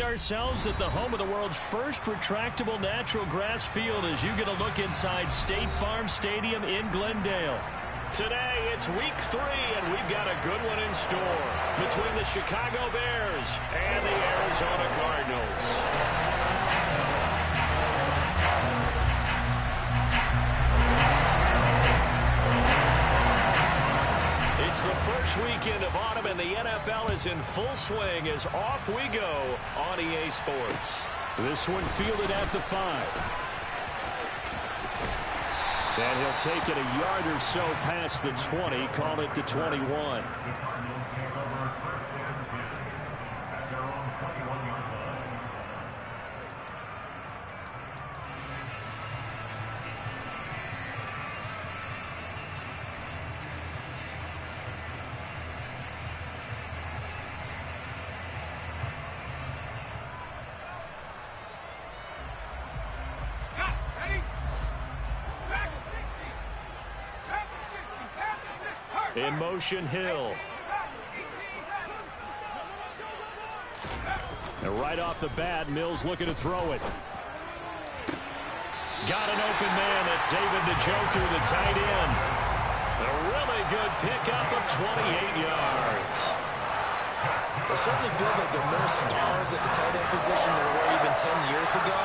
ourselves at the home of the world's first retractable natural grass field as you get a look inside State Farm Stadium in Glendale. Today, it's week 3, and we've got a good one in store between the Chicago Bears and the Arizona Cardinals. It's the first weekend of autumn, and the NFL is in full swing as off we go on EA Sports. This one fielded at the 5. And he'll take it a yard or so past the 20, call it the 21. In motion, Hill. And right off the bat, Mills looking to throw it. Got an open man. That's David Njoku, the tight end. A really good pickup of 28 yards. It certainly feels like there are more stars at the tight end position than there were even 10 years ago.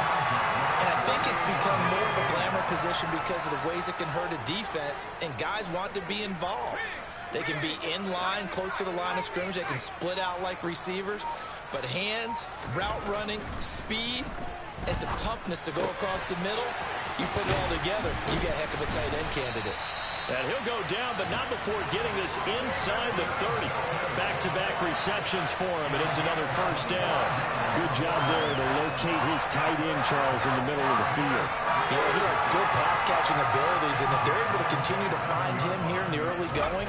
And I think it's become more of a glamour position because of the ways it can hurt a defense, and guys want to be involved. They can be in line, close to the line of scrimmage. They can split out like receivers. But hands, route running, speed, and some toughness to go across the middle, you put it all together, you got a heck of a tight end candidate. And he'll go down, but not before getting this inside the 30. Back-to-back receptions for him, and it's another first down. Good job there to locate his tight end, Charles, in the middle of the field. Yeah, he has good pass-catching abilities, and if they're able to continue to find him here in the early going,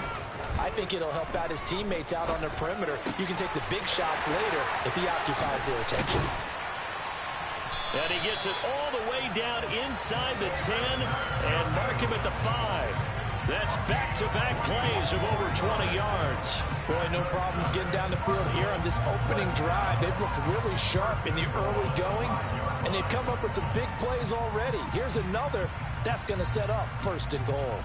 I think it'll help out his teammates out on the perimeter. You can take the big shots later if he occupies their attention. And he gets it all the way down inside the 10 and mark him at the 5. That's back-to-back plays of over 20 yards. Boy, no problems getting down the field here on this opening drive. They've looked really sharp in the early going, and they've come up with some big plays already. Here's another that's going to set up 1st and goal.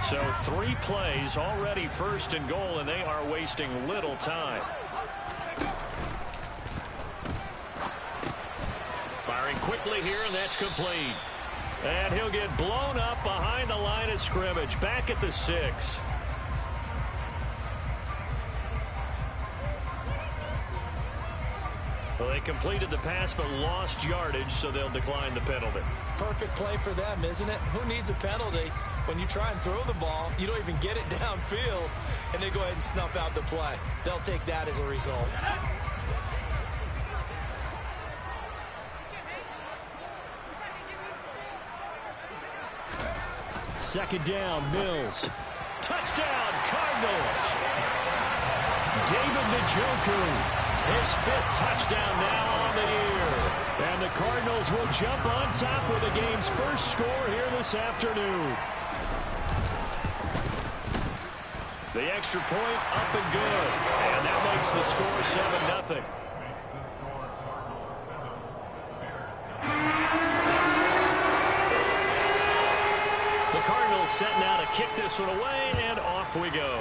So 3 plays already 1st and goal, and they are wasting little time. Firing quickly here, and that's complete. And he'll get blown up behind the line of scrimmage, back at the 6. Well, they completed the pass but lost yardage, so they'll decline the penalty. Perfect play for them, isn't it? Who needs a penalty? When you try and throw the ball, you don't even get it downfield, and they go ahead and snuff out the play. They'll take that as a result. Second down, Mills. Touchdown, Cardinals. David Njoku, his 5th touchdown now on the year. And the Cardinals will jump on top with the game's first score here this afternoon. The extra point up and good. And that makes the score 7-0. The Cardinals set now to kick this one away, and off we go.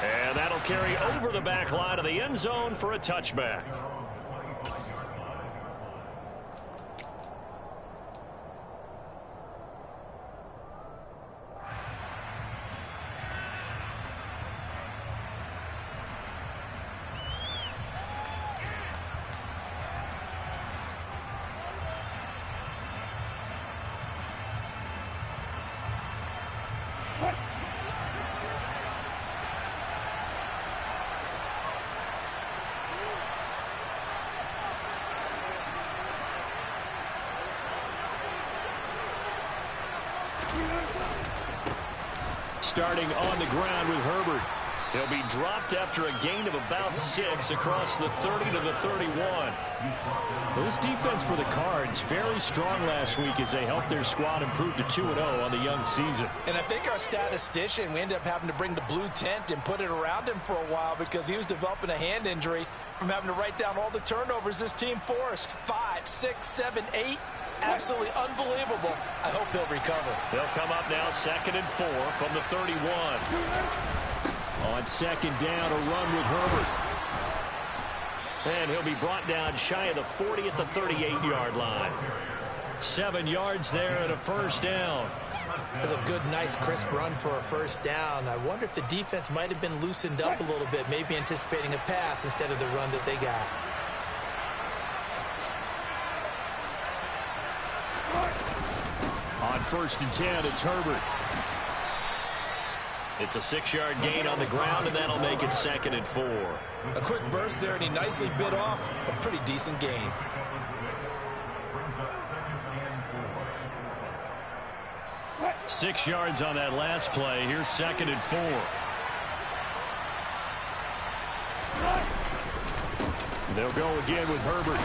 And that'll carry over the back line of the end zone for a touchback. Starting on the ground with Herbert. He'll be dropped after a gain of about 6 across the 30 to the 31. Well, this defense for the Cards, very strong last week as they helped their squad improve to 2-0 on the young season. And I think our statistician, we ended up having to bring the blue tent and put it around him for a while because he was developing a hand injury from having to write down all the turnovers this team forced. 5, 6, 7, 8. Absolutely unbelievable. I hope he'll recover. They'll come up now 2nd and 4 from the 31. On 2nd down, a run with Herbert. And he'll be brought down shy of the 40 at the 38-yard line. 7 yards there and a first down. That's a good, nice, crisp run for a first down. I wonder if the defense might have been loosened up a little bit, maybe anticipating a pass instead of the run that they got. On 1st and 10, it's Herbert. It's a 6-yard gain on the ground, and that'll make it 2nd and 4. A quick burst there, and he nicely bit off a pretty decent gain. Six yards on that last play. Here's 2nd and 4. They'll go again with Herbert.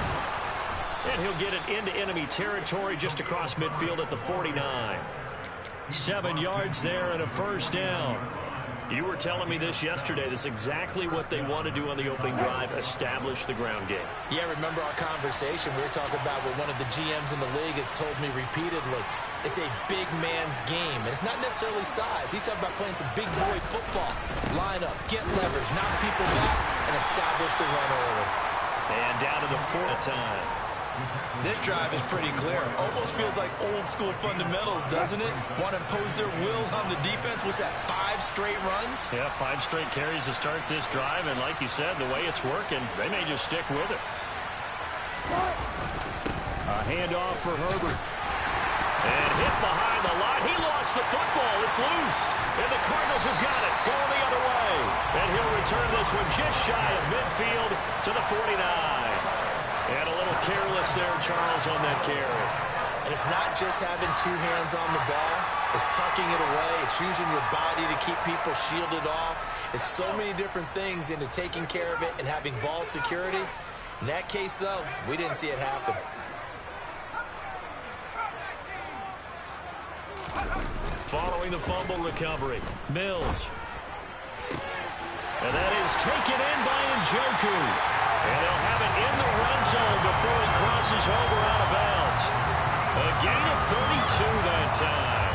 And he'll get it into enemy territory just across midfield at the 49. 7 yards there and a first down. You were telling me this yesterday. This is exactly what they want to do on the opening drive, establish the ground game. Yeah, remember our conversation. We were talking about what one of the GMs in the league has told me repeatedly. It's a big man's game, and it's not necessarily size. He's talking about playing some big boy football. Line up, get leverage, knock people back, and establish the run early. And down to the 4th time. This drive is pretty clear. Almost feels like old school fundamentals, doesn't it? Want to impose their will on the defense. Was that 5 straight runs? Yeah, 5 straight carries to start this drive. And like you said, the way it's working, they may just stick with it. A handoff for Herbert. And hit behind the line. He lost the football. It's loose. And the Cardinals have got it. Going the other way. And he'll return this one just shy of midfield to the 49. And a little careless there, Charles, on that carry. And it's not just having 2 hands on the ball. It's tucking it away. It's using your body to keep people shielded off. It's so many different things into taking care of it and having ball security. In that case, though, we didn't see it happen. Following the fumble recovery, Mills. And that is taken in by Njoku. And they'll have it in the red zone before he crosses over out of bounds. A gain of 32 that time.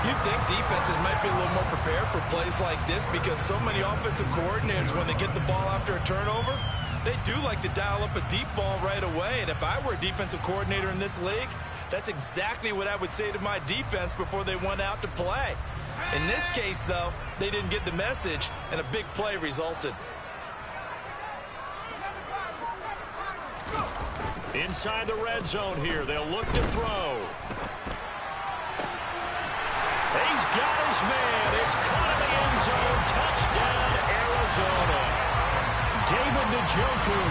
You'd think defenses might be a little more prepared for plays like this because so many offensive coordinators, when they get the ball after a turnover, they do like to dial up a deep ball right away. And if I were a defensive coordinator in this league, that's exactly what I would say to my defense before they went out to play. In this case, though, they didn't get the message, and a big play resulted. Inside the red zone here, they'll look to throw. He's got his man. It's caught in the end zone. Touchdown, Arizona. David Njoku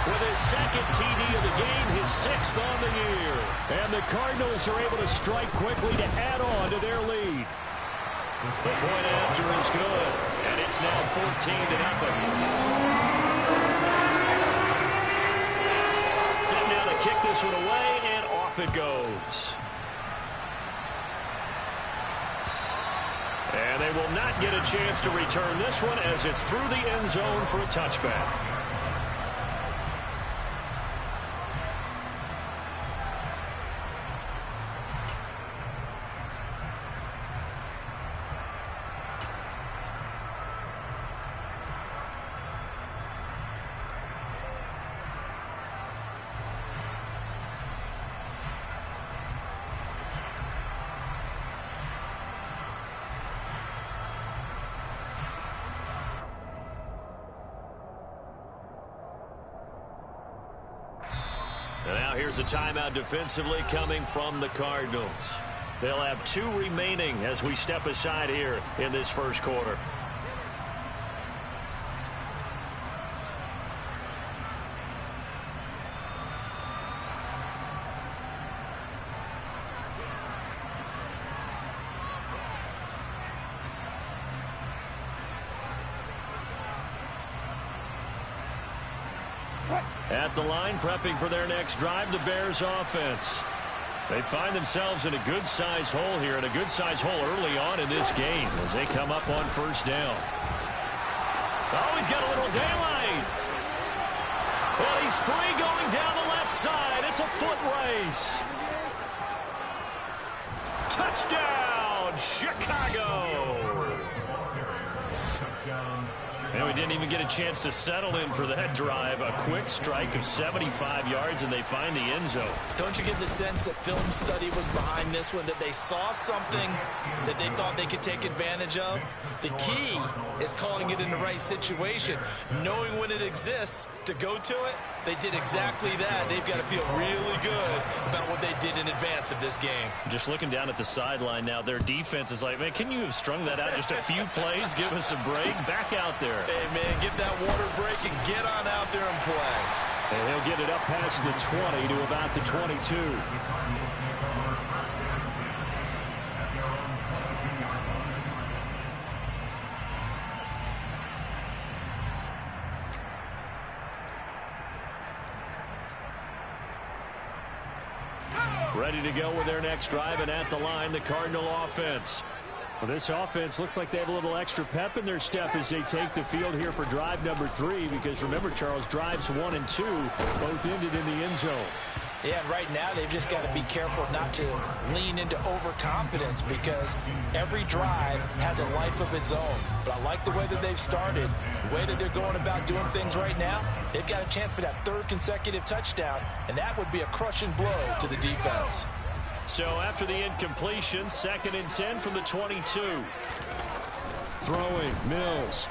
with his 2nd TD of the game, his 6th on the year. And the Cardinals are able to strike quickly to add on to their lead. The point after is good, and it's now 14-0. Sitting down to kick this one away, and off it goes. And they will not get a chance to return this one as it's through the end zone for a touchback. And now here's a timeout defensively coming from the Cardinals. They'll have 2 remaining as we step aside here in this first quarter. At the line, prepping for their next drive, the Bears offense. They find themselves in a good-sized hole here, and a good-sized hole early on in this game as they come up on first down. Oh, he's got a little daylight. Well, he's free going down the left side. It's a foot race. Touchdown, Chicago. And we didn't even get a chance to settle in for that drive. A quick strike of 75 yards, and they find the end zone. Don't you get the sense that film study was behind this one, that they saw something that they thought they could take advantage of? The key is calling it in the right situation, knowing when it exists to go to it. They did exactly that. They've got to feel really good about what they did in advance of this game. Just looking down at the sideline now, their defense is like, man, can you have strung that out just a few plays? Give us a break. Back out there. Hey, man, get that water break and get on out there and play. And he'll get it up past the 20 to about the 22. Ready to go with their next drive, and at the line, the Cardinal offense. Well, this offense looks like they have a little extra pep in their step as they take the field here for drive number 3, because remember, Charles, drives 1 and 2 both ended in the end zone. Yeah, and right now they've just got to be careful not to lean into overconfidence, because every drive has a life of its own. But I like the way that they've started, the way that they're going about doing things right now. They've got a chance for that 3rd consecutive touchdown, and that would be a crushing blow to the defense. So after the incompletion, 2nd and 10 from the 22. Throwing, Mills.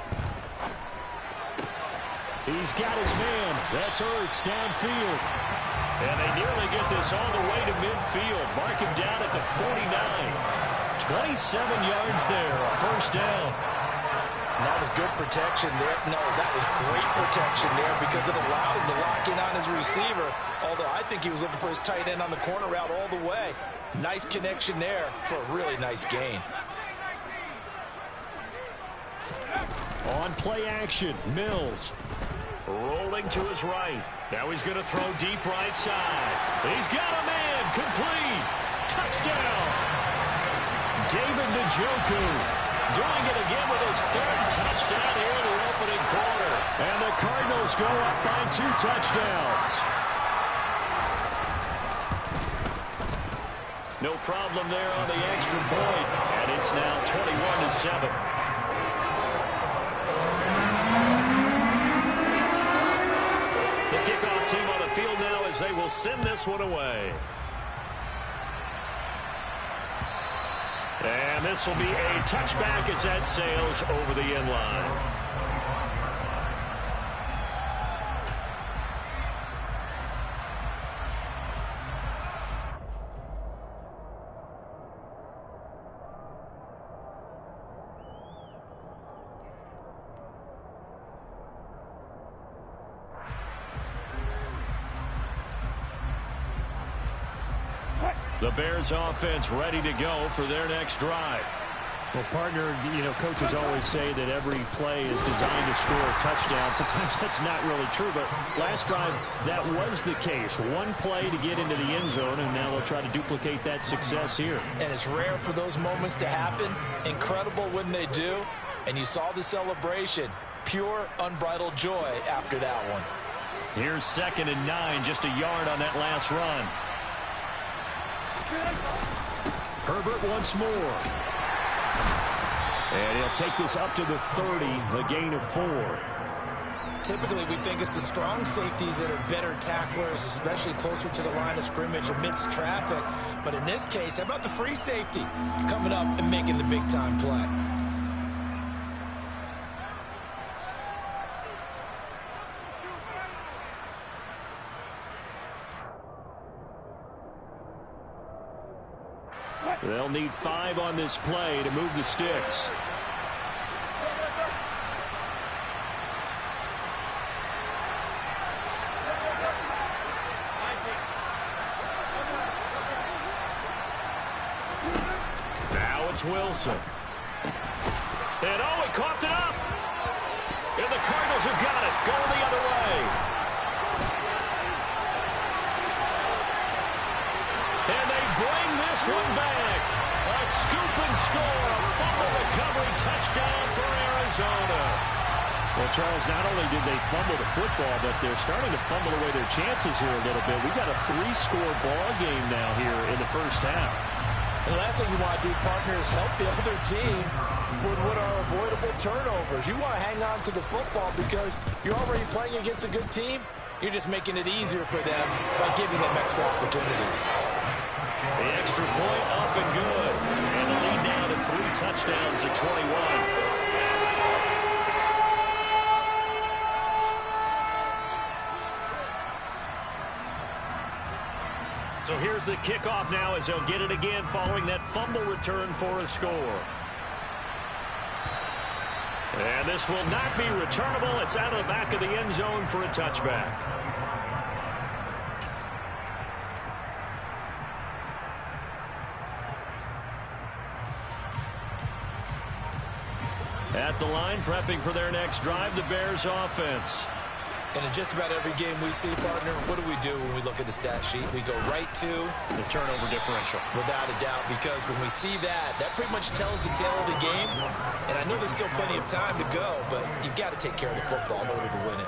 He's got his man. That's Ertz downfield. And they nearly get this all the way to midfield. Mark him down at the 49. 27 yards there, a first down. And that was good protection there. No, that was great protection there, because it allowed him to lock in on his receiver. Although I think he was looking for his tight end on the corner route all the way. Nice connection there for a really nice gain. On play action, Mills. Rolling to his right. Now he's going to throw deep right side. He's got a man. Complete. Touchdown. David Njoku doing it again with his 3rd touchdown here in the opening quarter. And the Cardinals go up by 2 touchdowns. No problem there on the extra point. And it's now 21-7. Kickoff team on the field now as they will send this one away. And this will be a touchback as that sails over the end line. The Bears offense ready to go for their next drive. Well, partner, coaches always say that every play is designed to score a touchdown. Sometimes that's not really true, but last drive, that was the case. One play to get into the end zone, and now they'll try to duplicate that success here. And it's rare for those moments to happen. Incredible when they do. And you saw the celebration. Pure, unbridled joy after that one. Here's 2nd and 9, just a yard on that last run. Herbert once more. And he'll take this up to the 30, a gain of 4. Typically, we think it's the strong safeties that are better tacklers, especially closer to the line of scrimmage amidst traffic. But in this case, how about the free safety coming up and making the big-time play? They'll need 5 on this play to move the sticks. Now it's Wilson. And oh, he coughed it up. And the Cardinals have got it, going the other way. a scoop and score. A fumble recovery touchdown for Arizona. Well, Charles, not only did they fumble the football, but they're starting to fumble away their chances here a little bit. We've got a 3-score ball game now here in the first half. And the last thing you want to do, partner, is help the other team with what are avoidable turnovers. You want to hang on to the football because you're already playing against a good team. You're just making it easier for them by giving them extra opportunities. The extra point up and good. And the lead now to 3 touchdowns at 21. So here's the kickoff now as they'll get it again following that fumble return for a score. And this will not be returnable. It's out of the back of the end zone for a touchback. At the line, prepping for their next drive, the Bears offense. And in just about every game we see, partner, what do we do when we look at the stat sheet? We go right to the turnover differential. Without a doubt, because when we see that, that pretty much tells the tale of the game. And I know there's still plenty of time to go, but you've got to take care of the football in order to win it.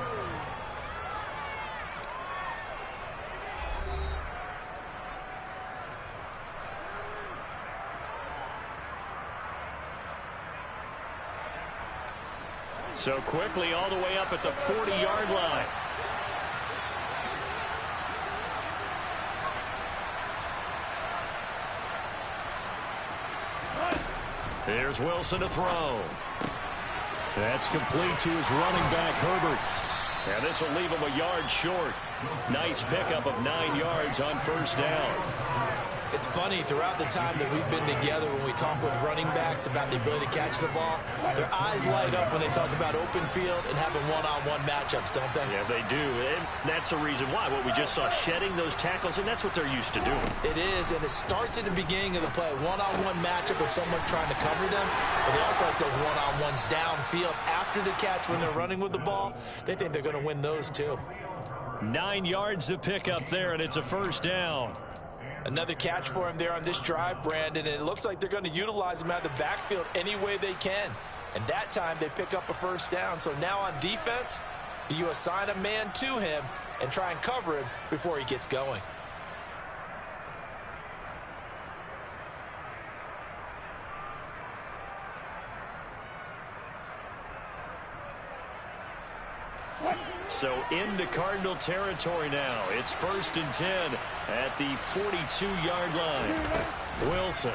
So quickly all the way up at the 40-yard line. Here's Wilson to throw. That's complete to his running back, Herbert. And this will leave him a yard short. Nice pickup of 9 yards on first down. It's funny, throughout the time that we've been together, when we talk with running backs about the ability to catch the ball, their eyes light up when they talk about open field and having one-on-one matchups, don't they? Yeah, they do. And that's the reason why. What we just saw, shedding those tackles, and that's what they're used to doing. It is, and it starts at the beginning of the play. One-on-one matchup of someone trying to cover them, but they also like those one-on-ones downfield after the catch when they're running with the ball. They think they're going to win those, too. 9 yards to pick up there, and it's a first down. Another catch for him there on this drive, Brandon, and it looks like they're going to utilize him out of the backfield any way they can. And that time they pick up a first down. So now on defense, do you assign a man to him and try and cover him before he gets going? So into Cardinal territory now. It's 1st and 10 at the 42-yard line. Wilson.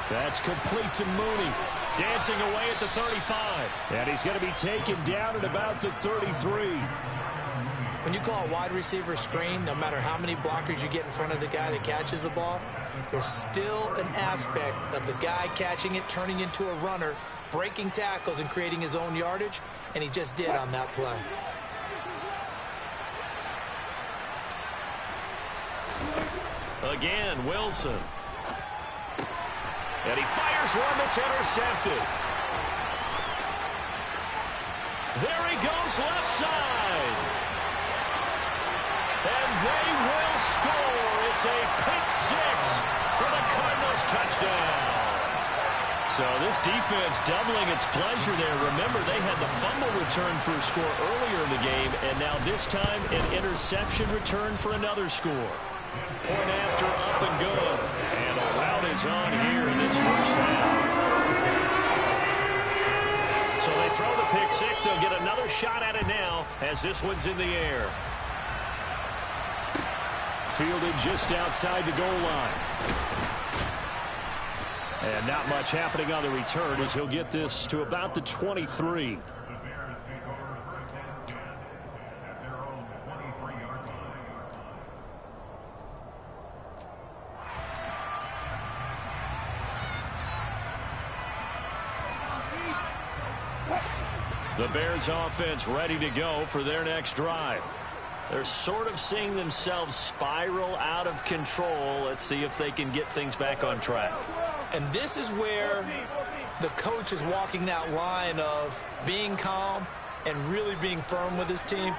That's complete to Mooney. Dancing away at the 35. And he's going to be taken down at about the 33. When you call a wide receiver screen, no matter how many blockers you get in front of the guy that catches the ball, there's still an aspect of the guy catching it, turning into a runner, breaking tackles and creating his own yardage, and he just did on that play. Again, Wilson. And he fires one that's intercepted. There he goes left side. And they will score. It's a pick six for the Cardinals touchdown. So this defense doubling its pleasure there. Remember, they had the fumble return for a score earlier in the game, and now this time an interception return for another score. Point after, up and good. And a rout is on here in this first half. So they throw the pick six. They'll get another shot at it now as this one's in the air. Fielded just outside the goal line. And not much happening on the return as he'll get this to about the 23. The Bears offense ready to go for their next drive. They're sort of seeing themselves spiral out of control. Let's see if they can get things back on track. And this is where the coach is walking that line of being calm and really being firm with his team.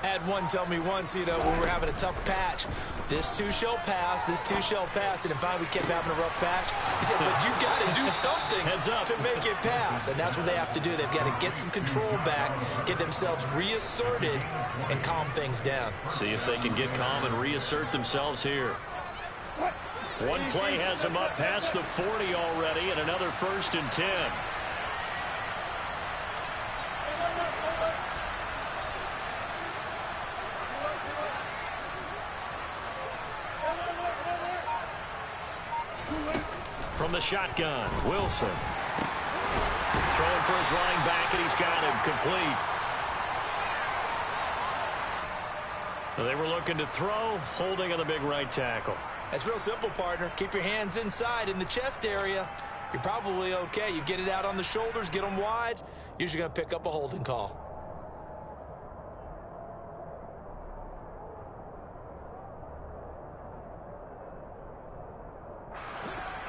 I had one tell me once, when we were having a tough patch, this too shall pass, this too shall pass, and then finally we kept having a rough patch. He said, but you got to do something to make it pass, and that's what they have to do. They've got to get some control back, get themselves reasserted, and calm things down. See if they can get calm and reassert themselves here. One play has them up past the 40 already, and another 1st and 10. From the shotgun, Wilson. Throwing for his running back, and he's got him complete. They were looking to throw, holding on the big right tackle. That's real simple, partner. Keep your hands inside in the chest area. You're probably okay. You get it out on the shoulders, get them wide. Usually going to pick up a holding call.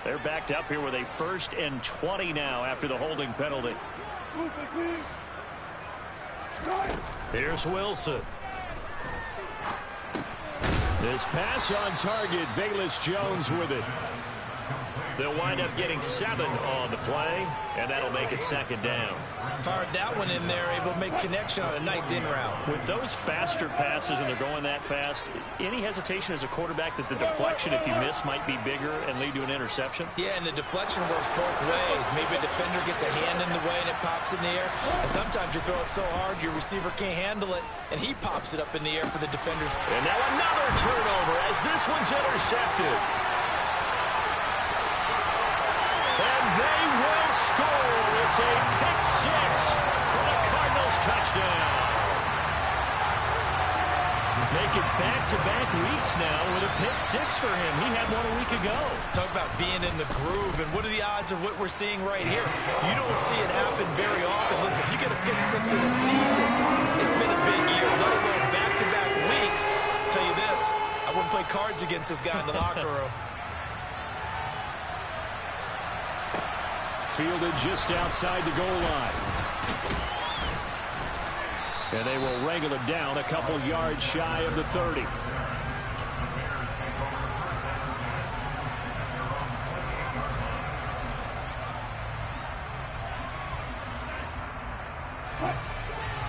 They're backed up here with a 1st and 20 now after the holding penalty. Here's Wilson. This pass on target, Velus Jones with it. They'll wind up getting 7 on the play, and that'll make it 2nd down. Fired that one in there, able to make connection on a nice in route. With those faster passes and they're going that fast, any hesitation as a quarterback that the deflection, if you miss, might be bigger and lead to an interception? Yeah, and the deflection works both ways. Maybe a defender gets a hand in the way and it pops in the air. And sometimes you throw it so hard your receiver can't handle it, and he pops it up in the air for the defenders. And now another turnover as this one's intercepted. And they will score. It's a pick 6 for the Cardinals touchdown. Make it back-to-back weeks now with a pick 6 for him. He had one a week ago. Talk about being in the groove, and what are the odds of what we're seeing right here? You don't see it happen very often. Listen, if you get a pick 6 in a season, it's been a big year, let alone back-to-back weeks. I'll tell you this, I wouldn't play cards against this guy in the locker room. Fielded just outside the goal line. And they will wrangle him down a couple yards shy of the 30.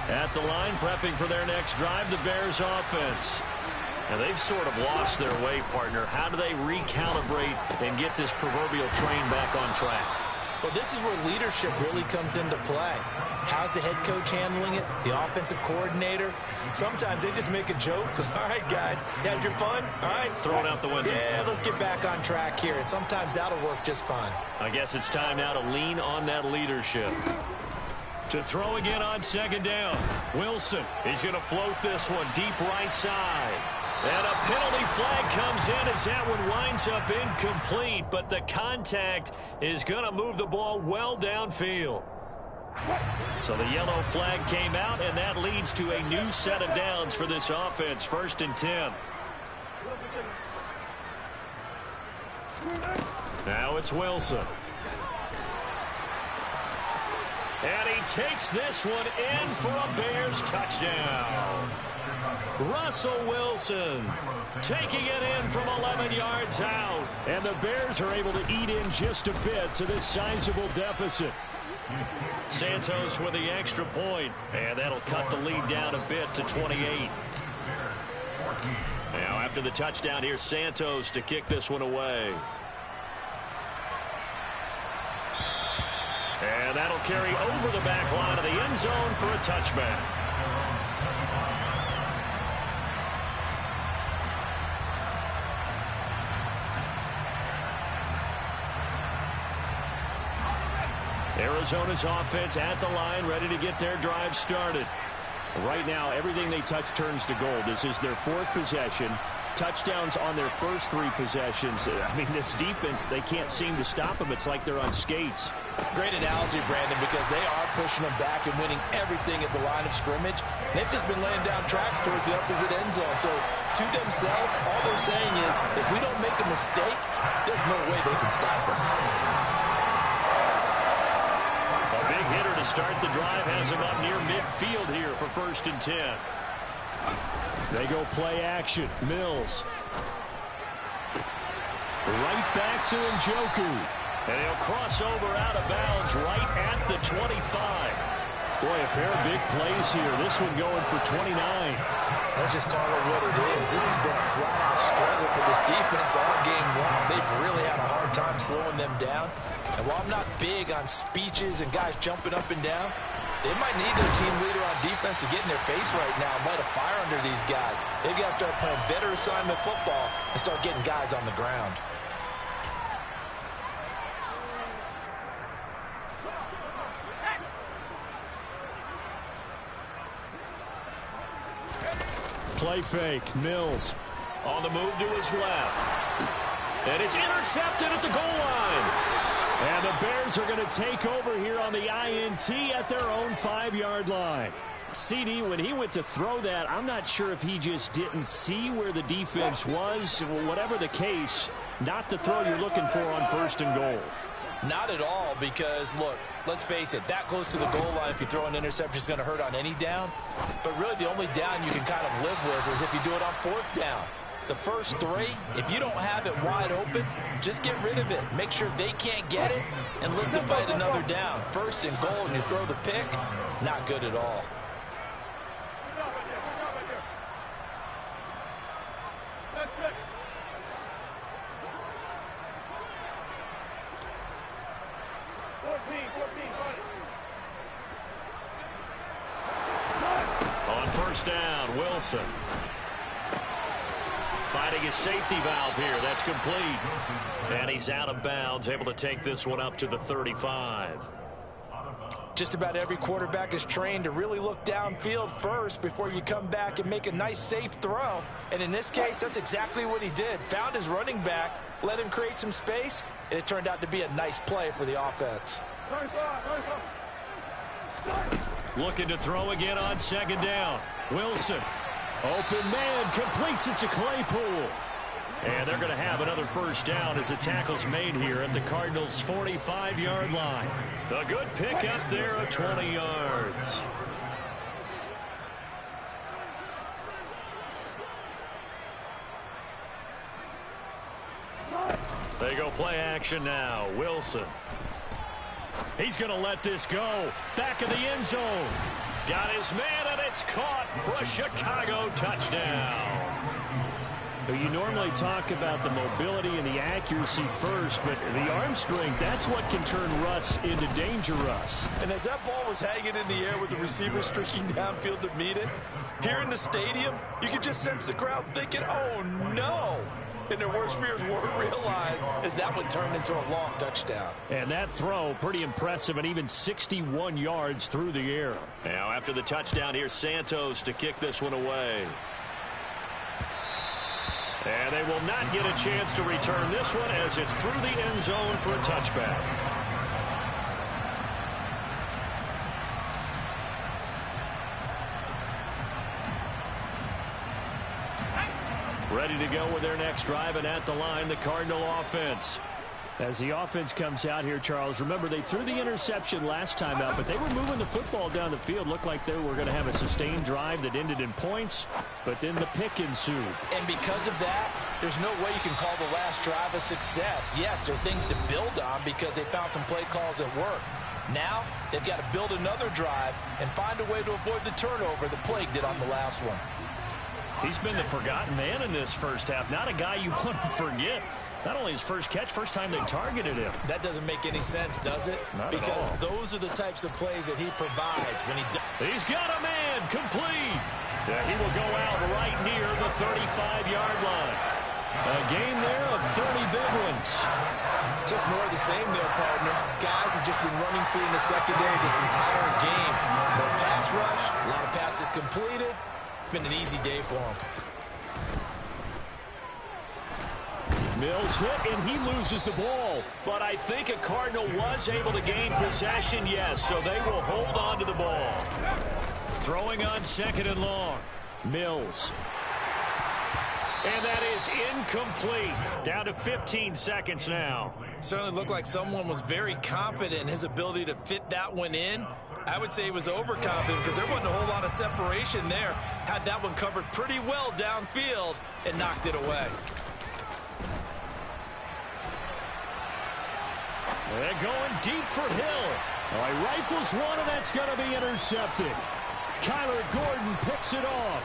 At the line, prepping for their next drive, the Bears offense. Now, they've sort of lost their way, partner. How do they recalibrate and get this proverbial train back on track? Well, this is where leadership really comes into play. How's the head coach handling it? The offensive coordinator? Sometimes they just make a joke. All right, guys, you had your fun? All right. Throw it out the window. Yeah, let's get back on track here. And sometimes that'll work just fine. I guess it's time now to lean on that leadership. To throw again on 2nd down. Wilson, he's going to float this one deep right side. And a penalty flag comes in as that one winds up incomplete, but the contact is going to move the ball well downfield. So the yellow flag came out, and that leads to a new set of downs for this offense, 1st and 10. Now it's Wilson. And he takes this one in for a Bears touchdown. Russell Wilson taking it in from 11 yards out. And the Bears are able to eat in just a bit to this sizable deficit. Santos with the extra point, and that'll cut the lead down a bit to 28. Now after the touchdown, here's Santos to kick this one away. And that'll carry over the back line of the end zone for a touchback. Arizona's offense at the line, ready to get their drive started. Right now, everything they touch turns to gold. This is their 4th possession. Touchdowns on their first 3 possessions. I mean, this defense, they can't seem to stop them. It's like they're on skates. Great analogy, Brandon, because they are pushing them back and winning everything at the line of scrimmage. They've just been laying down tracks towards the opposite end zone. So to themselves, all they're saying is, if we don't make a mistake, there's no way they can stop us. A big hitter to start the drive has him up near midfield here for 1st and 10. They go play action. Mills. Right back to Njoku. And he'll cross over out of bounds right at the 25. Boy, a pair of big plays here. This one going for 29. Let's just call it what it is. This has been a flat-out struggle for this defense all game long. They've really had a hard time slowing them down. And while I'm not big on speeches and guys jumping up and down, they might need their team leader on defense to get in their face right now and light a fire under these guys. They've got to start playing better assignment football and start getting guys on the ground. Play fake. Mills. On the move to his left. And it's intercepted at the goal line. And the Bears are going to take over here on the INT at their own 5-yard line. CD, when he went to throw that, I'm not sure if he just didn't see where the defense was. Whatever the case, not the throw you're looking for on 1st and goal. Not at all, because, look, let's face it, that close to the goal line, if you throw an interception, is going to hurt on any down. But really, the only down you can kind of live with is if you do it on 4th down. The first 3, if you don't have it wide open, just get rid of it. Make sure they can't get it and live to fight another down. 1st and goal, and you throw the pick, not good at all. On 1st down, Wilson. Finding his safety valve here. That's complete. And he's out of bounds, able to take this one up to the 35. Just about every quarterback is trained to really look downfield first before you come back and make a nice, safe throw. And in this case, that's exactly what he did. Found his running back, let him create some space, and it turned out to be a nice play for the offense. Looking to throw again on 2nd down. Wilson. Open man, completes it to Claypool. And they're going to have another 1st down as the tackle's made here at the Cardinals' 45-yard line. A good pick up there of 20 yards. They go play action now. Wilson. He's going to let this go. Back of the end zone. Got his man, and it's caught for a Chicago touchdown. You normally talk about the mobility and the accuracy first, but the arm strength, that's what can turn Russ into Danger Russ. And as that ball was hanging in the air with the receiver streaking downfield to meet it, here in the stadium, you could just sense the crowd thinking, oh, no. And their worst fears weren't realized as that one turned into a long touchdown. And that throw, pretty impressive, and even 61 yards through the air. Now after the touchdown, here's Santos to kick this one away. And they will not get a chance to return this one as it's through the end zone for a touchback. Ready to go with their next drive, and at the line, the Cardinal offense. As the offense comes out here, Charles, remember they threw the interception last time out, but they were moving the football down the field. Looked like they were going to have a sustained drive that ended in points, but then the pick ensued. And because of that, there's no way you can call the last drive a success. Yes, there are things to build on because they found some play calls that work. Now, they've got to build another drive and find a way to avoid the turnover the Plague did on the last one. He's been the forgotten man in this first half. Not a guy you want to forget. Not only his first catch, first time they targeted him. That doesn't make any sense, does it? Not because at all. Those are the types of plays that he provides when he does. He's got a man complete. He will go out right near the 35-yard line. A gain there of 30 big ones. Just more of the same there, partner. Guys have just been running free in the secondary this entire game. No pass rush, a lot of passes completed. Been an easy day for him. Mills hit, and he loses the ball. But I think a Cardinal was able to gain possession, yes, so they will hold on to the ball. Throwing on 2nd and long. Mills. And that is incomplete. Down to 15 seconds now. Certainly looked like someone was very confident in his ability to fit that one in. I would say he was overconfident because there wasn't a whole lot of separation there. Had that one covered pretty well downfield and knocked it away. They're going deep for Hill. All right, rifles one, and that's going to be intercepted. Kyler Gordon picks it off.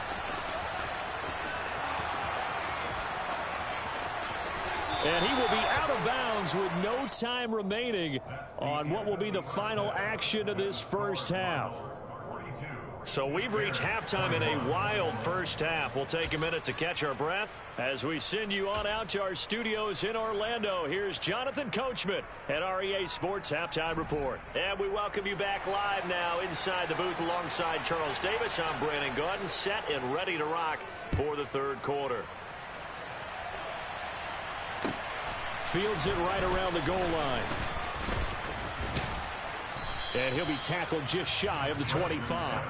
And he will be out of bounds with no time remaining on what will be the final action of this first half. So we've reached halftime in a wild first half. We'll take a minute to catch our breath as we send you on out to our studios in Orlando. Here's Jonathan Coachman at REA Sports Halftime Report. And we welcome you back live now inside the booth alongside Charles Davis. I'm Brandon Gaudin, set and ready to rock for the third quarter. Fields it right around the goal line. And he'll be tackled just shy of the 25.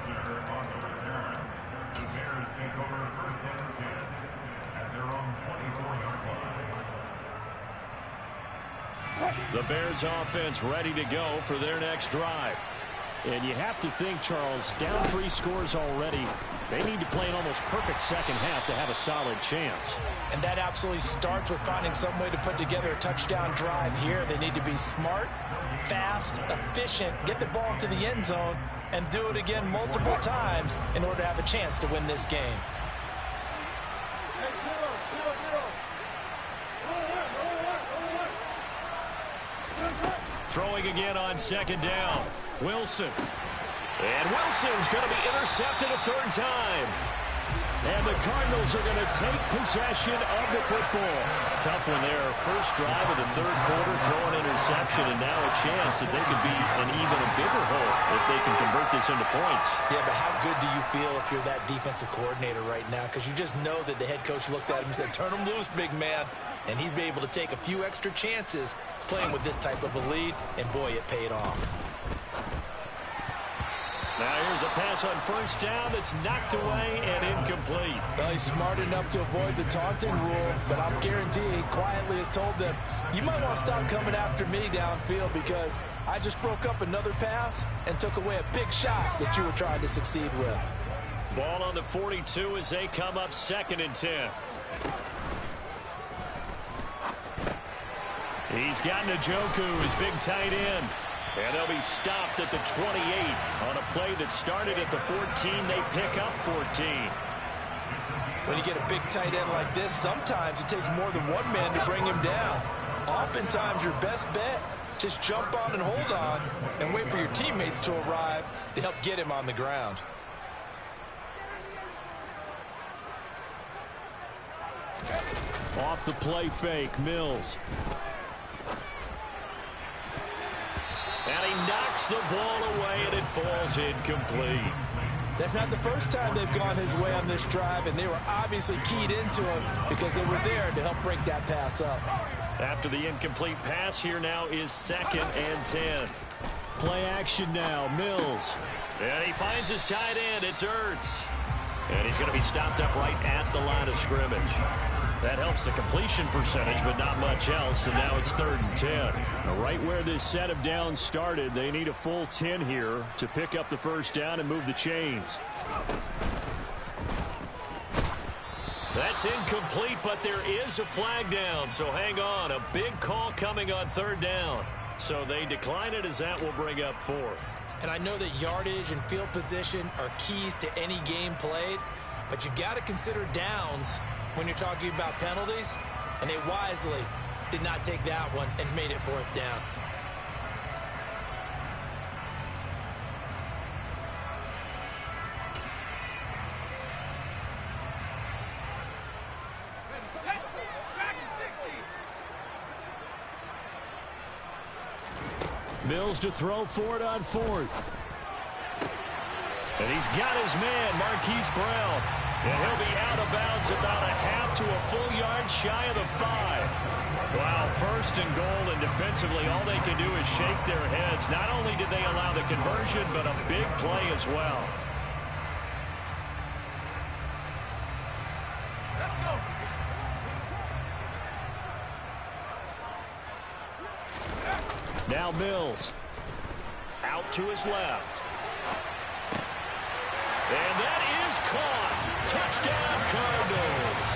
The Bears offense ready to go for their next drive. And you have to think, Charles, down 3 scores already. They need to play an almost perfect second half to have a solid chance. And that absolutely starts with finding some way to put together a touchdown drive here. They need to be smart, fast, efficient, get the ball to the end zone, and do it again multiple times in order to have a chance to win this game. Throwing again on second down. Wilson. And Wilson's going to be intercepted a third time. And the Cardinals are going to take possession of the football. Tough one there. First drive of the third quarter, throw an interception, and now a chance that they could be in even a bigger hole if they can convert this into points. Yeah, but how good do you feel if you're that defensive coordinator right now? Because you just know that the head coach looked at him and said, turn him loose, big man. And he'd be able to take a few extra chances playing with this type of a lead, and boy, it paid off. Now here's a pass on first down that's knocked away and incomplete. Well, he's smart enough to avoid the taunting rule, but I'm guaranteeing he quietly has told them, you might want to stop coming after me downfield because I just broke up another pass and took away a big shot that you were trying to succeed with. Ball on the 42 as they come up 2nd and 10. He's got Njoku, his big tight end. And they'll be stopped at the 28 on a play that started at the 14. They pick up 14. When you get a big tight end like this, sometimes it takes more than one man to bring him down. Oftentimes, your best bet, just jump on and hold on and wait for your teammates to arrive to help get him on the ground. Off the play fake, Mills. And he knocks the ball away, and it falls incomplete. That's not the first time they've gone his way on this drive, and they were obviously keyed into him because they were there to help break that pass up. After the incomplete pass, here now is 2nd and 10. Play action now, Mills. And he finds his tight end. It's Ertz. And he's going to be stopped up right at the line of scrimmage. That helps the completion percentage, but not much else, and now it's 3rd and 10. Now, right where this set of downs started, they need a full 10 here to pick up the first down and move the chains. That's incomplete, but there is a flag down, so hang on. A big call coming on 3rd down. So they decline it as that will bring up 4th. And I know that yardage and field position are keys to any game played, but you've got to consider downs when you're talking about penalties, and they wisely did not take that one and made it 4th down. Mills to throw for it on 4th. And he's got his man, Marquise Brown. And he'll be out of bounds about a half to a full yard shy of the 5. Wow, 1st and goal, and defensively all they can do is shake their heads. Not only did they allow the conversion, but a big play as well. Let's go. Now Mills. Out to his left. And that is caught. Touchdown, Cardinals.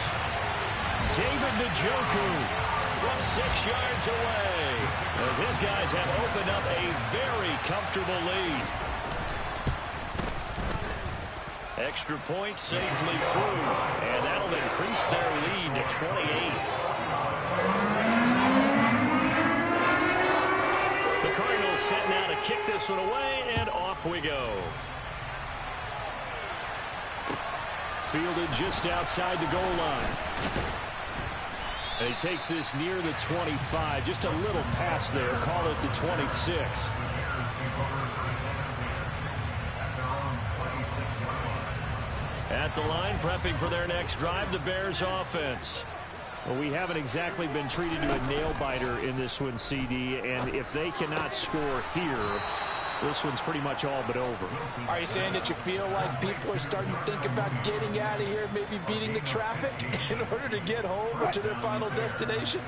David Njoku from 6 yards away, as his guys have opened up a very comfortable lead. Extra point safely through, and that'll increase their lead to 28. The Cardinals set now to kick this one away, and off we go. Fielded just outside the goal line. And he takes this near the 25, just a little past there, call it the 26. At the line, prepping for their next drive, the Bears offense. Well, we haven't exactly been treated to a nail-biter in this one, CD, and if they cannot score here, this one's pretty much all but over. Are you saying that you feel like people are starting to think about getting out of here, maybe beating the traffic in order to get home or to their final destination?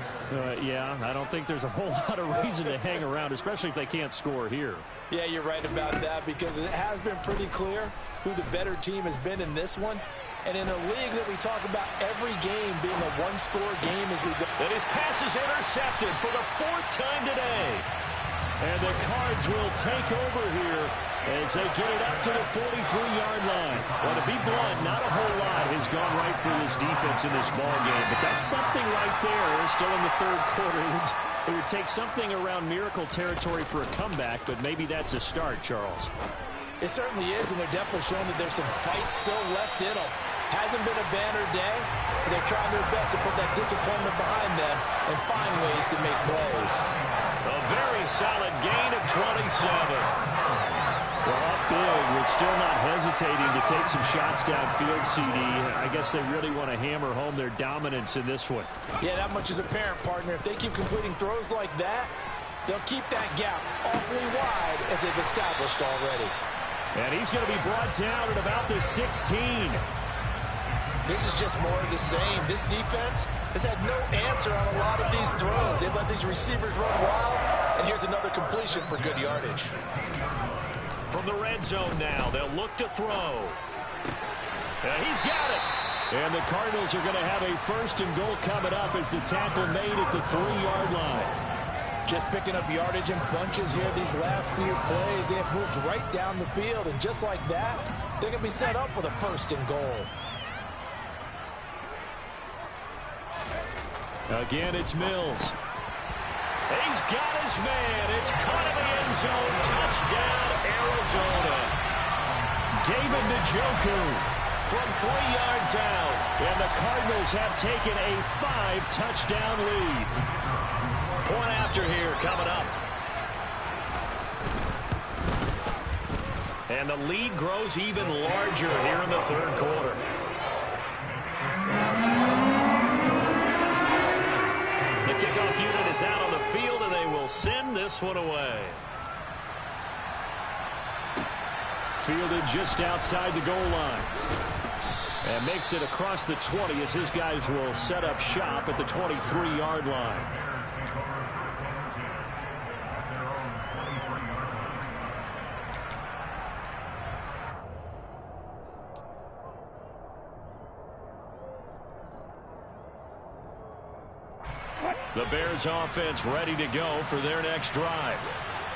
Yeah, I don't think there's a whole lot of reason to hang around, especially if they can't score here. Yeah, you're right about that, because it has been pretty clear who the better team has been in this one. And in a league that we talk about every game being a one-score game as we go. And his pass is intercepted for the 4th time today. And the Cards will take over here as they get it up to the 43-yard line. Well, to be blunt, not a whole lot has gone right for this defense in this ballgame, but that's something right there. Still in the 3rd quarter. It would take something around miracle territory for a comeback, but maybe that's a start, Charles. It certainly is, and they're definitely showing that there's some fight still left in them. Hasn't been a banner day, but they're trying their best to put that disappointment behind them and find ways to make plays. A very solid gain of 27. Well, up big with still not hesitating to take some shots downfield, CD. I guess they really want to hammer home their dominance in this one. Yeah, that much is apparent, partner. If they keep completing throws like that, they'll keep that gap awfully wide as they've established already. And he's going to be brought down at about the 16. This is just more of the same. This defense has had no answer on a lot of these throws. They've let these receivers run wild, and here's another completion for good yardage. From the red zone now, they'll look to throw. And he's got it. And the Cardinals are going to have a 1st and goal coming up as the tackle made at the 3-yard line. Just picking up yardage in bunches here these last few plays. They have moved right down the field, and just like that, they're going to be set up with a 1st and goal. Again, it's Mills. He's got his man. It's caught in the end zone. Touchdown, Arizona. David Njoku from 3 yards out. And the Cardinals have taken a 5-touchdown lead. Point after here coming up. And the lead grows even larger here in the 3rd quarter. The kickoff unit is out on the field, and they will send this one away. Fielded just outside the goal line. And makes it across the 20 as his guys will set up shop at the 23-yard line. The Bears offense ready to go for their next drive.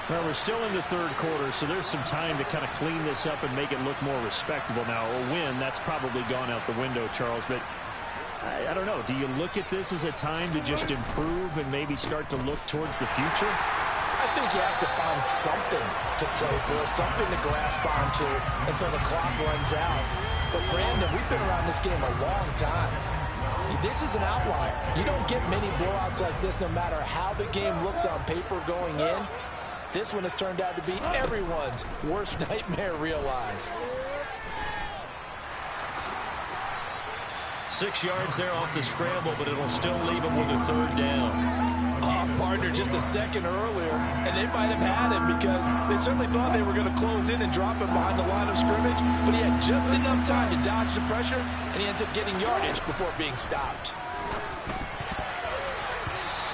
Well, we're still in the 3rd quarter, so there's some time to kind of clean this up and make it look more respectable. Now, a win, that's probably gone out the window, Charles, but I don't know. Do you look at this as a time to just improve and maybe start to look towards the future? I think you have to find something to play for, something to grasp onto until the clock runs out. But, Brandon, we've been around this game a long time. This is an outlier. You don't get many blowouts like this no matter how the game looks on paper going in. This one has turned out to be everyone's worst nightmare realized. 6 yards there off the scramble, but it'll still leave him with a 3rd down. Partner just a second earlier, and they might have had him because they certainly thought they were going to close in and drop him behind the line of scrimmage, but he had just enough time to dodge the pressure, and he ends up getting yardage before being stopped.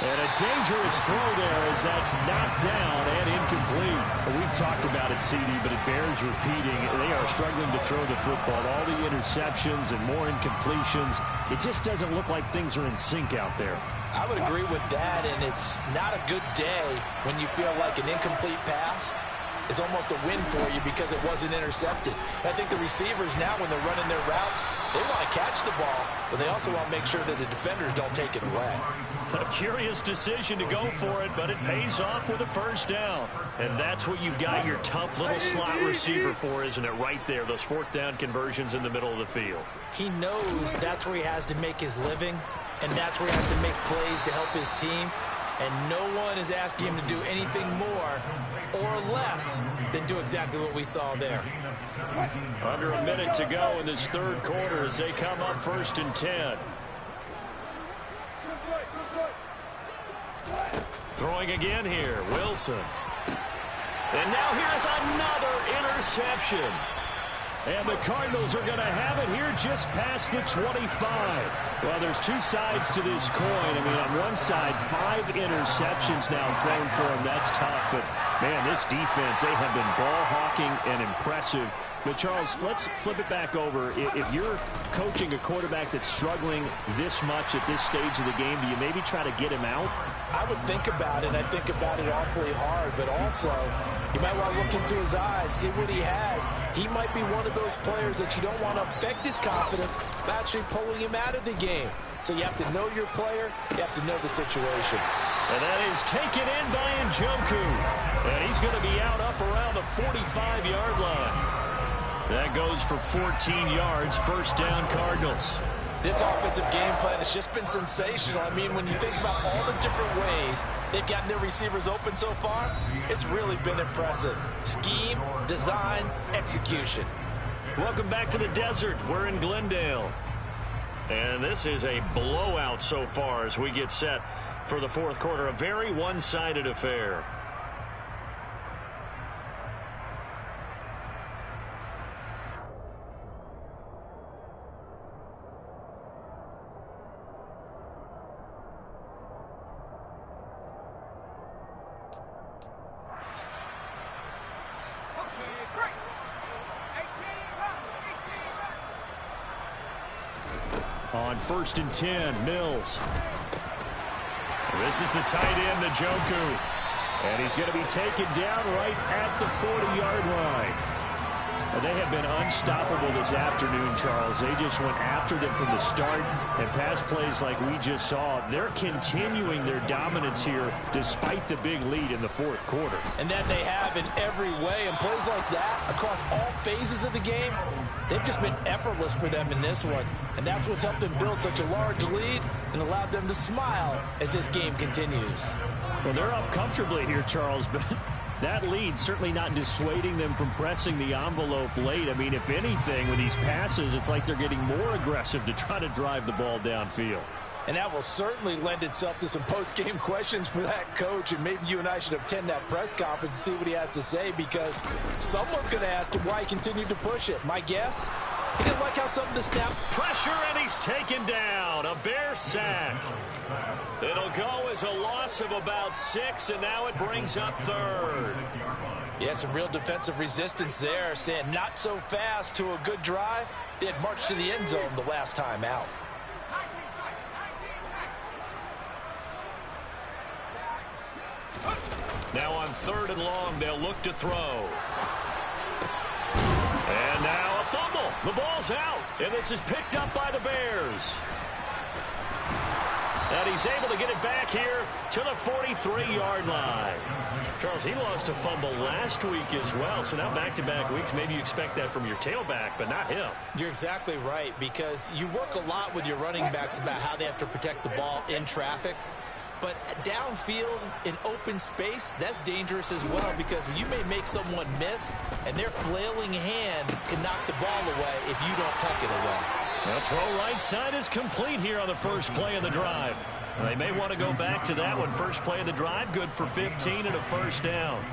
And a dangerous throw there as that's knocked down and incomplete. Well, we've talked about it, CD, but it bears repeating. They are struggling to throw the football. All the interceptions and more incompletions. It just doesn't look like things are in sync out there. I would agree with that, and it's not a good day when you feel like an incomplete pass is almost a win for you because it wasn't intercepted. I think the receivers now, when they're running their routes, they want to catch the ball, but they also want to make sure that the defenders don't take it away. A curious decision to go for it, but it pays off with a first down. And that's what you've got your tough little slot receiver for, isn't it? Right there, those fourth down conversions in the middle of the field. He knows that's where he has to make his living, and that's where he has to make plays to help his team. And no one is asking him to do anything more or less than do exactly what we saw there. Under a minute to go in this third quarter as they come up 1st and 10. Throwing again here, Wilson. And now here's another interception. And the Cardinals are going to have it here just past the 25. Well, there's two sides to this coin. I mean, on one side, 5 interceptions now thrown for him. That's tough. But, man, this defense, they have been ball hawking and impressive. But, Charles, let's flip it back over. If you're coaching a quarterback that's struggling this much at this stage of the game, do you maybe try to get him out? I would think about it. I think about it awfully hard. But also, you might want to look into his eyes, see what he has. He might be one of those players that you don't want to affect his confidence by actually pulling him out of the game. So you have to know your player. You have to know the situation. And that is taken in by Njoku. And he's going to be out up around the 45-yard line. That goes for 14 yards, first down Cardinals. This offensive game plan has just been sensational. I mean, when you think about all the different ways they've gotten their receivers open so far, it's really been impressive. Scheme, design, execution. Welcome back to the desert. We're in Glendale. And this is a blowout so far as we get set for the fourth quarter. A very one-sided affair. On 1st and 10, Mills. This is the tight end, Njoku. And he's going to be taken down right at the 40-yard line. And they have been unstoppable this afternoon, Charles. They just went after them from the start, and pass plays like we just saw. They're continuing their dominance here despite the big lead in the fourth quarter. And that they have in every way. And plays like that across all phases of the game, they've just been effortless for them in this one. And that's what's helped them build such a large lead and allowed them to smile as this game continues. Well, they're up comfortably here, Charles, but that lead certainly not dissuading them from pressing the envelope late. I mean, if anything, with these passes, it's like they're getting more aggressive to try to drive the ball downfield. And that will certainly lend itself to some post-game questions for that coach. And maybe you and I should attend that press conference and see what he has to say, because someone's going to ask him why he continued to push it. My guess, he didn't like how some of the snap. Pressure, and he's taken down. A Bear sack. It'll go as a loss of about 6, and now it brings up 3rd. Yeah, some real defensive resistance there, saying not so fast to a good drive. They had marched to the end zone the last time out. Now on 3rd and long, they'll look to throw. And now a fumble. The ball's out, and this is picked up by the Bears. And he's able to get it back here to the 43-yard line. Charles, he lost a fumble last week as well, so now back-to-back weeks, maybe you expect that from your tailback, but not him. You're exactly right, because you work a lot with your running backs about how they have to protect the ball in traffic. But downfield, in open space, that's dangerous as well, because you may make someone miss, and their flailing hand can knock the ball away if you don't tuck it away. That throw right side is complete here on the first play of the drive. They may want to go back to that one. First play of the drive, good for 15 and a first down.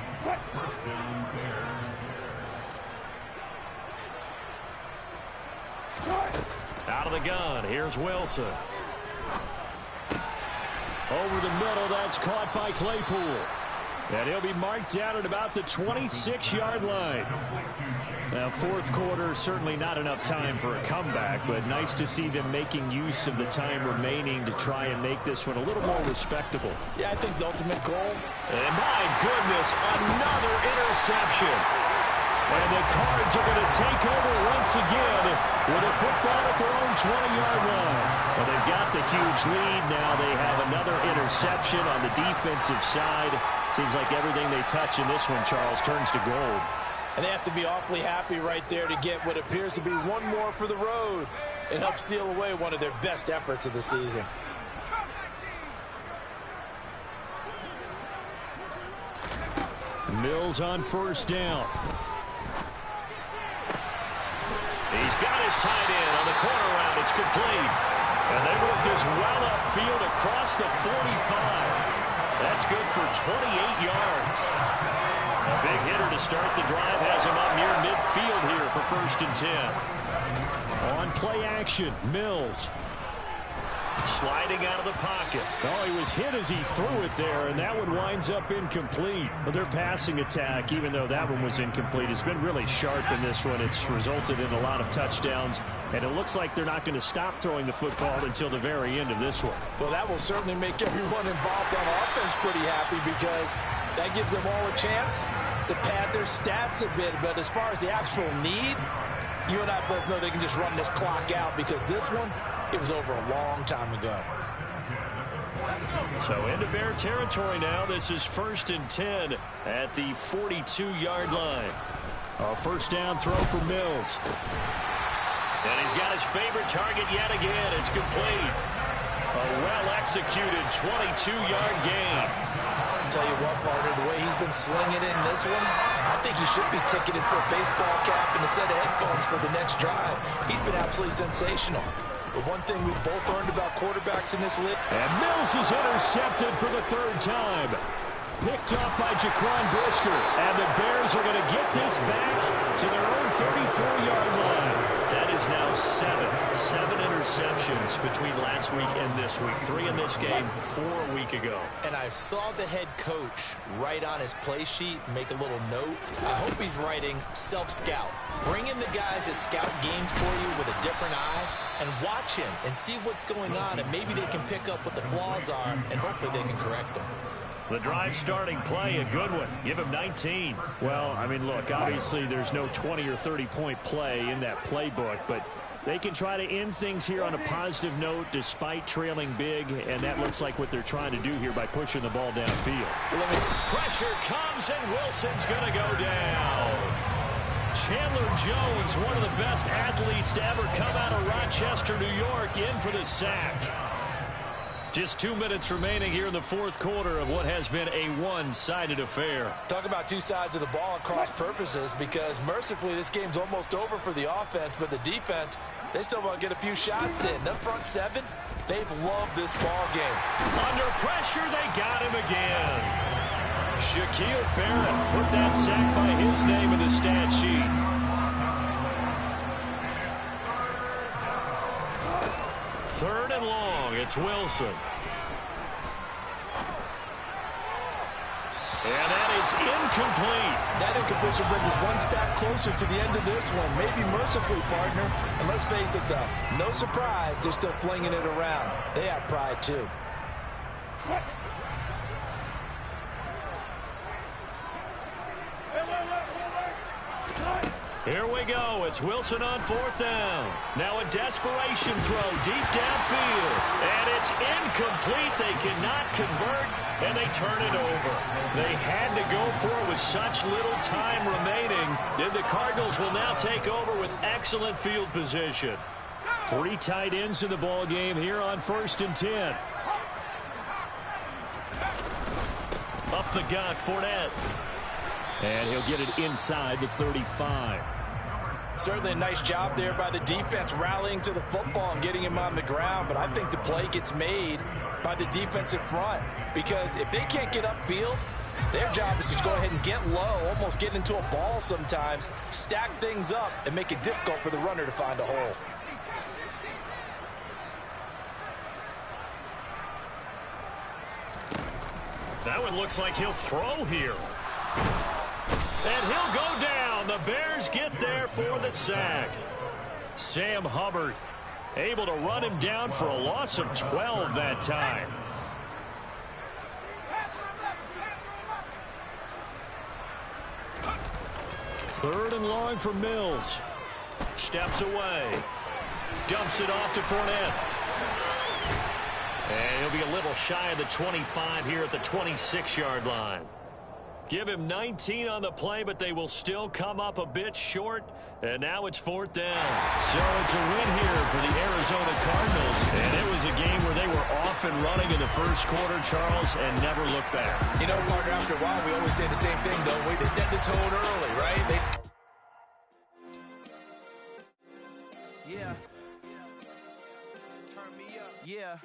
Out of the gun, here's Wilson. Over the middle, that's caught by Claypool. And he'll be marked down at about the 26-yard line. Now, fourth quarter, certainly not enough time for a comeback, but nice to see them making use of the time remaining to try and make this one a little more respectable. Yeah, I think the ultimate goal. And my goodness, another interception. And the Cards are going to take over once again with a football at their own 20-yard line. Well, they've got the huge lead. Now they have another interception on the defensive side. Seems like everything they touch in this one, Charles, turns to gold. And they have to be awfully happy right there to get what appears to be one more for the road and help seal away one of their best efforts of the season. Mills on first down. He's got his tight end on the corner route. It's complete. And they move this well upfield across the 45. That's good for 28 yards. A big hitter to start the drive has him up near midfield here for 1st and 10. On play action, Mills. Sliding out of the pocket. Oh, he was hit as he threw it there, and that one winds up incomplete. But their passing attack, even though that one was incomplete, has been really sharp in this one. It's resulted in a lot of touchdowns, and it looks like they're not going to stop throwing the football until the very end of this one. Well, that will certainly make everyone involved on offense pretty happy because that gives them all a chance to pad their stats a bit. But as far as the actual need, you and I both know they can just run this clock out because this one, it was over a long time ago. So into Bear territory now. This is 1st and 10 at the 42-yard line. A first down throw for Mills. And he's got his favorite target yet again. It's complete. A well-executed 22-yard gain. I'll tell you what, partner, the way he's been slinging in this one, I think he should be ticketed for a baseball cap and a set of headphones for the next drive. He's been absolutely sensational. But one thing we've both learned about quarterbacks in this league. And Mills is intercepted for the 3rd time. Picked up by Jaquan Brisker. And the Bears are going to get this back to their own 34-yard line. That is now 7 interceptions between last week and this week. 3 in this game, 4 a week ago. And I saw the head coach write on his play sheet, make a little note. I hope he's writing self-scout. Bring in the guys that scout games for you with a different eye and watch him and see what's going on, and maybe they can pick up what the flaws are, and hopefully they can correct them. The drive starting play, a good one. Give him 19. Well, I mean, look, obviously there's no 20 or 30-point play in that playbook, but they can try to end things here on a positive note despite trailing big, and that looks like what they're trying to do here by pushing the ball downfield. Pressure comes, and Wilson's going to go down. Chandler Jones, one of the best athletes to ever come out of Rochester, New York, in for the sack. Just 2 minutes remaining here in the fourth quarter of what has been a one-sided affair. Talk about two sides of the ball at cross purposes, because mercifully this game's almost over for the offense, but the defense, they still want to get a few shots in. The front 7, they've loved this ball game. Under pressure, they got him again. Shaquille Barrett put that sack by his name in the stat sheet. Third and long, it's Wilson. And that is incomplete. That incompletion brings us one step closer to the end of this one. Maybe mercifully, partner. And let's face it, though, no surprise, they're still flinging it around. They have pride, too. Here we go. It's Wilson on 4th down. Now a desperation throw deep downfield. And it's incomplete. They cannot convert, and they turn it over. They had to go for it with such little time remaining. And the Cardinals will now take over with excellent field position. 3 tight ends in the ball game here on 1st and 10. Up the gut, Fournette. And he'll get it inside the 35. Certainly a nice job there by the defense rallying to the football and getting him on the ground. But I think the play gets made by the defensive front, because if they can't get upfield, their job is to go ahead and get low, almost get into a ball sometimes, stack things up, and make it difficult for the runner to find a hole. That one looks like he'll throw here. And he'll go down. The Bears get there for the sack. Sam Hubbard able to run him down for a loss of 12 that time. Third and long for Mills. Steps away. Dumps it off to Fournette. And he'll be a little shy of the 25 here at the 26-yard line. Give him 19 on the play, but they will still come up a bit short. And now it's 4th down. So it's a win here for the Arizona Cardinals. And it was a game where they were off and running in the first quarter, Charles, and never looked back. You know, partner, after a while, we always say the same thing, don't we? They set the tone early, right? Yeah. Turn me up. Yeah.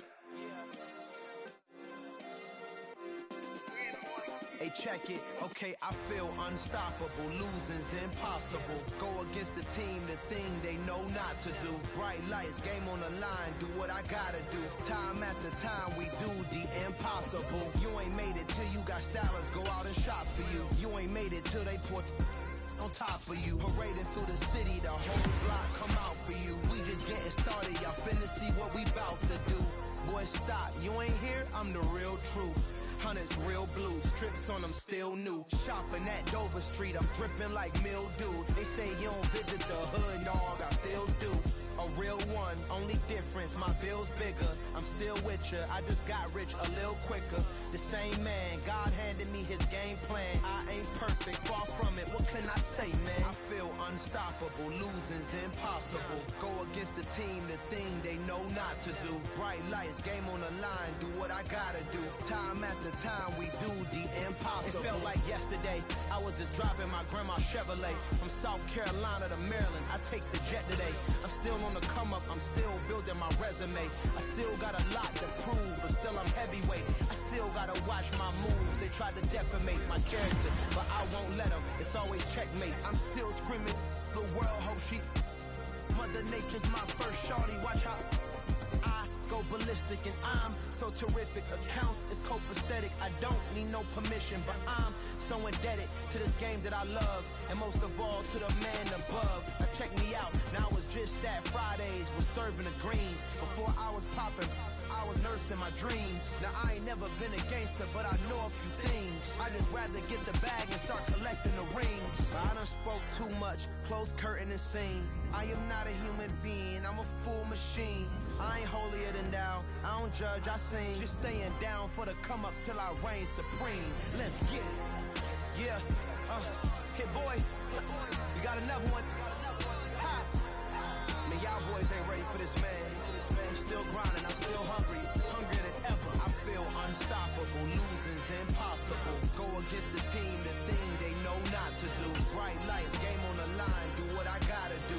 Hey, check it. Okay, I feel unstoppable. Losing's impossible. Go against the team, the thing they know not to do. Bright lights, game on the line, do what I gotta do. Time after time, we do the impossible. You ain't made it till you got stylers go out and shop for you. You ain't made it till they put on top of you. Parading through the city, the whole block come out for you. We just getting started, y'all finna see what we bout to do. Boy, stop, you ain't here, I'm the real truth. Hunters, real blues, strips on them still new. Shopping at Dover Street, I'm dripping like mildew. They say you don't visit the hood, dog, I still do. A real one, only difference, my bill's bigger. I'm still with ya, I just got rich a little quicker. The same man, God handed me his game plan. I ain't perfect, far from it, what can I say, man? I feel unstoppable, losing's impossible. Go against the team, the thing they know not to do. Bright lights, game on the line, do what I gotta do. Time after time, we do the impossible. It felt like yesterday, I was just driving my grandma's Chevrolet. From South Carolina to Maryland, I take the jet today. I'm still on the come up, I'm still building my resume. I still got a lot to prove, but still I'm heavyweight. I still gotta watch my moves. They try to defamate my character, but I won't let them. It's always checkmate. I'm still screaming, the world hope she. Mother Nature's my first shorty, watch how I go ballistic, and I'm so terrific. Accounts is copacetic. I don't need no permission, but I'm so indebted to this game that I love, and most of all to the man above. Now check me out, now it's just that Fridays was serving the greens. Before I was popping, I was nursing my dreams. Now I ain't never been a gangster, but I know a few things. I just rather get the bag and start collecting the rings. But I done spoke too much, close curtain and scene. I am not a human being, I'm a full machine. I ain't holier than thou, I don't judge, I sing. Just staying down for the come up till I reign supreme. Let's get it. Yeah, hit boy, you got another one. Ha. Man, y'all boys ain't ready for this, man. I'm still grinding, I'm still hungry, hungrier than ever. I feel unstoppable, losing's impossible. Go against the team, the thing they know not to do. Bright lights, game on the line, do what I gotta do.